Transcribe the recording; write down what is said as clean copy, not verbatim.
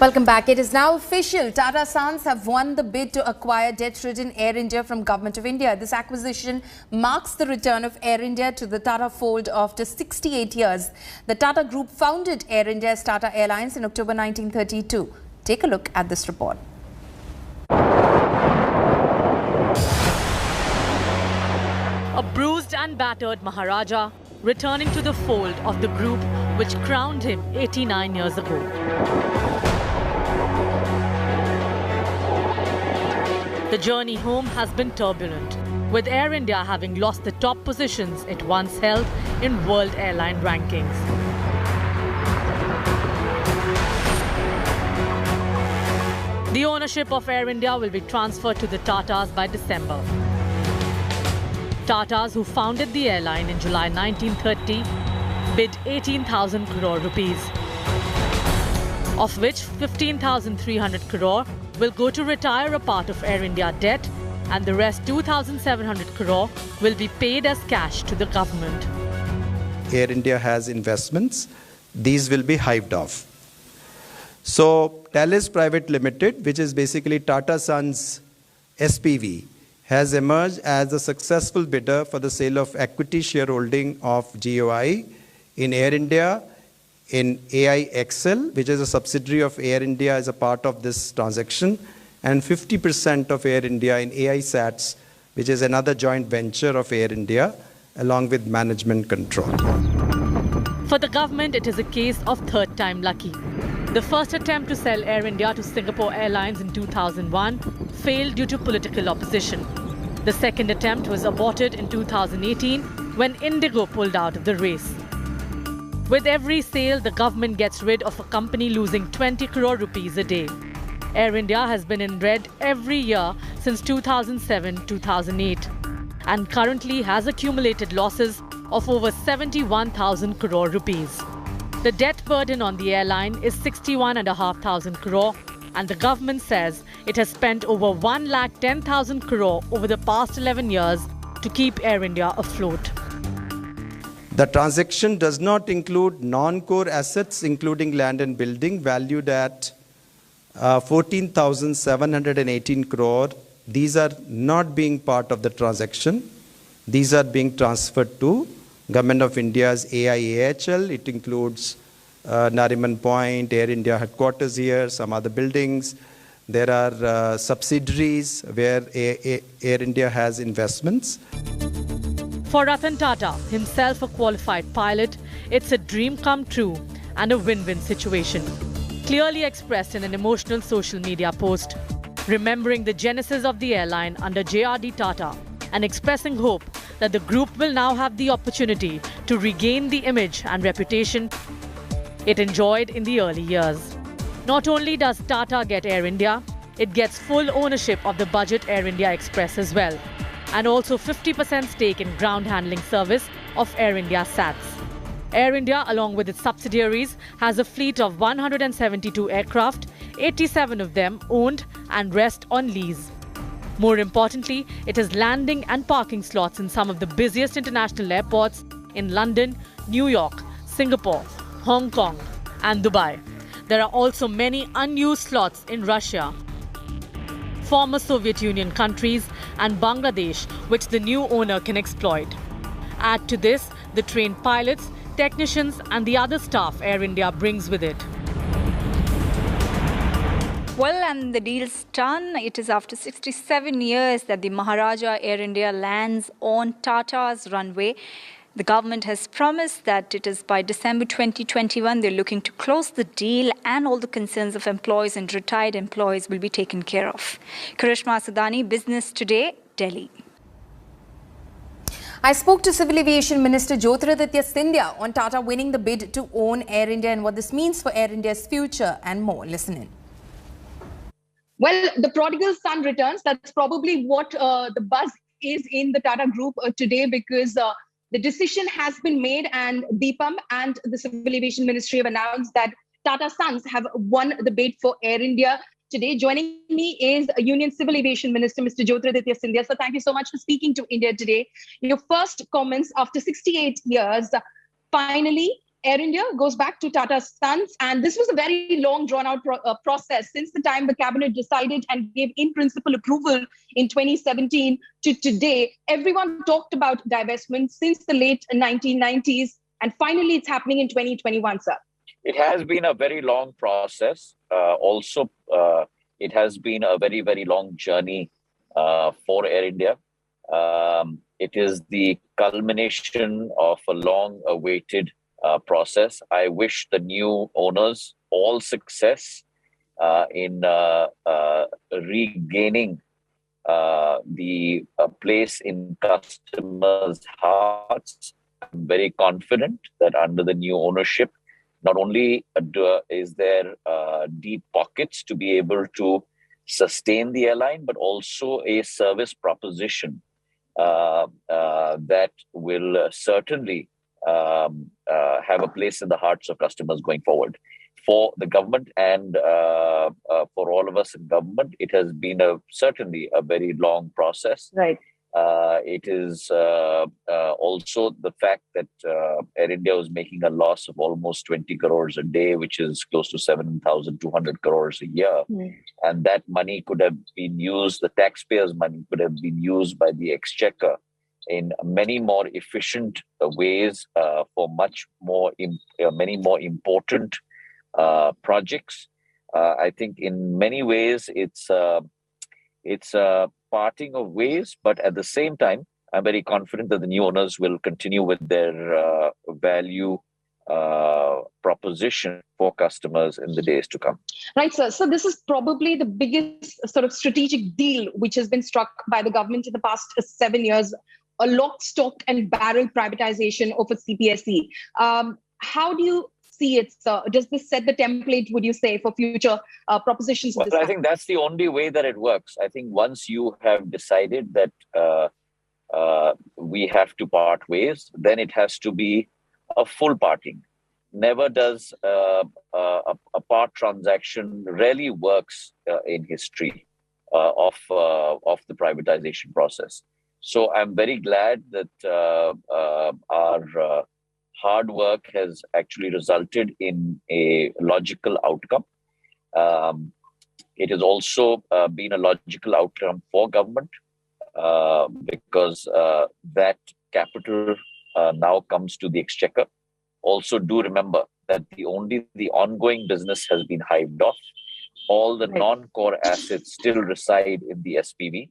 Welcome back. It is now official. Tata Sons have won the bid to acquire debt-ridden Air India from Government of India. This acquisition marks the return of Air India to the Tata fold after 68 years. The Tata Group founded Air India as Tata Airlines in October 1932. Take a look at this report. A bruised and battered Maharaja returning to the fold of the group which crowned him 89 years ago. The journey home has been turbulent, with Air India having lost the top positions it once held in world airline rankings. The ownership of Air India will be transferred to the Tatas by December. Tatas, who founded the airline in July 1930, bid 18,000 crore rupees, of which 15,300 crore will go to retire a part of Air India debt, and the rest 2,700 crore will be paid as cash to the government. Air India has investments. These will be hived off. So Thales Private Limited, which is basically Tata Sons SPV, has emerged as a successful bidder for the sale of equity shareholding of GOI in Air India, in AIXL, which is a subsidiary of Air India as a part of this transaction, and 50% of Air India in AISATS, which is another joint venture of Air India, along with management control. For the government, it is a case of third time lucky. The first attempt to sell Air India to Singapore Airlines in 2001 failed due to political opposition. The second attempt was aborted in 2018 when Indigo pulled out of the race. With every sale, the government gets rid of a company losing 20 crore rupees a day. Air India has been in red every year since 2007-2008 and currently has accumulated losses of over 71,000 crore rupees. The debt burden on the airline is 61,500 crore, and the government says it has spent over 1,10,000 crore over the past 11 years to keep Air India afloat. The transaction does not include non-core assets, including land and building, valued at 14,718 crore. These are not being part of the transaction. These are being transferred to Government of India's AIAHL. It includes Nariman Point, Air India headquarters here, some other buildings. There are subsidiaries where Air India has investments. For Ratan Tata, himself a qualified pilot, it's a dream come true and a win-win situation. Clearly expressed in an emotional social media post, remembering the genesis of the airline under JRD Tata and expressing hope that the group will now have the opportunity to regain the image and reputation it enjoyed in the early years. Not only does Tata get Air India, it gets full ownership of the budget Air India Express as well, and also 50% stake in ground handling service of Air India SATS. Air India, along with its subsidiaries, has a fleet of 172 aircraft, 87 of them owned and rest on lease. More importantly, it has landing and parking slots in some of the busiest international airports in London, New York, Singapore, Hong Kong and Dubai. There are also many unused slots in Russia, former Soviet Union countries and Bangladesh, which the new owner can exploit. Add to this the trained pilots, technicians and the other staff Air India brings with it. Well, and the deal's done. It is after 67 years that the Maharaja Air India lands on Tata's runway. The government has promised that it is by December 2021 they're looking to close the deal and all the concerns of employees and retired employees will be taken care of. Karishma Sadani, Business Today, Delhi. I spoke to Civil Aviation Minister Jyotiraditya Scindia on Tata winning the bid to own Air India and what this means for Air India's future and more. Listen in. Well, the prodigal son returns. That's probably what the buzz is in the Tata Group today, because the decision has been made and DIPAM and the Civil Aviation Ministry have announced that Tata Sons have won the bid for Air India today. Joining me is Union Civil Aviation Minister, Mr. Jyotiraditya Scindia. So thank you so much for speaking to India today. Your first comments after 68 years, finally, Air India goes back to Tata Sons, and this was a very long, drawn-out process since the time the cabinet decided and gave in-principle approval in 2017 to today. Everyone talked about divestment since the late 1990s, and finally it's happening in 2021, sir. It has been a very long process. It has been a very, very long journey for Air India. It is the culmination of a long-awaited process. I wish the new owners all success in regaining the place in customers' hearts. I'm very confident that under the new ownership, not only is there deep pockets to be able to sustain the airline, but also a service proposition that will certainly have a place in the hearts of customers going forward. For the government and for all of us in government, it has been certainly a very long process. Right. It is also the fact that Air India was making a loss of almost 20 crores a day, which is close to 7,200 crores a year. Mm. And that money could have been used, the taxpayers' money could have been used by the exchequer in many more efficient ways for many more important projects. I think in many ways it's a parting of ways, but at the same time, I'm very confident that the new owners will continue with their value proposition for customers in the days to come. Right, sir. So this is probably the biggest sort of strategic deal which has been struck by the government in the past 7 years, a lock, stock and barrel privatization of a CPSE. How do you see it, sir? Does this set the template, would you say, for future propositions? Well, I think that's the only way that it works. I think once you have decided that we have to part ways, then it has to be a full parting. Never does a part transaction really works in history of the privatization process. So I'm very glad that our hard work has actually resulted in a logical outcome. It has also been a logical outcome for government because that capital now comes to the exchequer. Also, do remember that the ongoing business has been hived off. All the non-core assets still reside in the SPV.